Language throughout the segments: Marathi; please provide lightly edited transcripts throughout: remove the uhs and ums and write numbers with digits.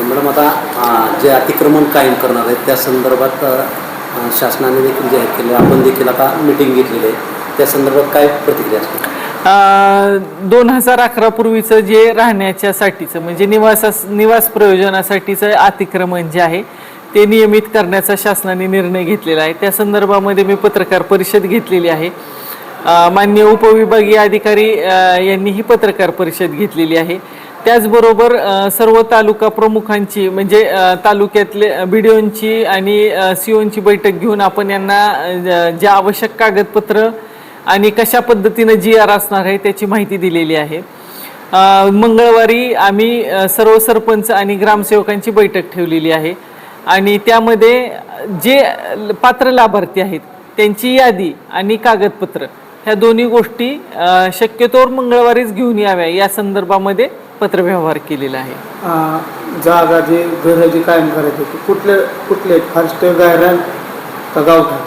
मॅडम आता जे अतिक्रमण कायम करणार आहेत त्या संदर्भात शासनाने देखील जाहीर केले, आपण देखील आता मिटिंग घेतलेली आहे, त्या संदर्भात काय प्रतिक्रिया असते? 2011 पूर्वीचं जे राहण्याच्यासाठीचं म्हणजे निवास प्रयोजनासाठीचं अतिक्रमण जे आहे ते नियमित करण्याचा शासनाने निर्णय घेतलेला आहे. त्या संदर्भामध्ये मी पत्रकार परिषद घेतलेली आहे. माननीय उपविभागीय अधिकारी यांनी ही पत्रकार परिषद घेतलेली आहे. त्याचबरोबर सर्व तालुका प्रमुखांची म्हणजे तालुक्यातले BDOंची आणि COंची बैठक घेऊन आपण यांना जे आवश्यक कागदपत्र आणि कशा पद्धतीने GR असणार आहे त्याची माहिती दिलेली आहे. मंगळवारी आम्ही सर्व सरपंच आणि ग्रामसेवकांची बैठक ठेवलेली आहे आणि त्यामध्ये जे पात्र लाभार्थी आहेत त्यांची यादी आणि कागदपत्र ह्या दोन्ही गोष्टी शक्यतोवर मंगळवारीच घेऊन याव्या या संदर्भामध्ये पत्रव्यवहार केलेला आहे. जागा जे घर जे कायम करायचे कुठले फॉरेस्ट गायरान का गावठाण?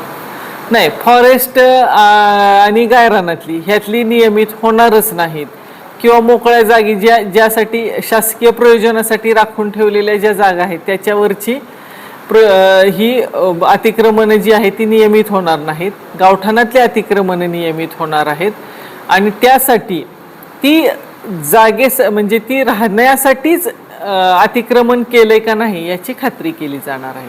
नाही, फॉरेस्ट आणि गायरानातली ह्यातली नियमित होणारच नाहीत किंवा मोकळ्या जागी ज्यासाठी शासकीय प्रयोजनासाठी राखून ठेवलेल्या ज्या जागा आहेत त्याच्यावरची ही अतिक्रमणं जी आहे ती नियमित होणार नाहीत. गावठाणातली अतिक्रमणं नियमित होणार आहेत आणि त्यासाठी ती म्हणजे ती राहण्यासाठीच अतिक्रमण केलंय का नाही याची खात्री केली जाणार आहे.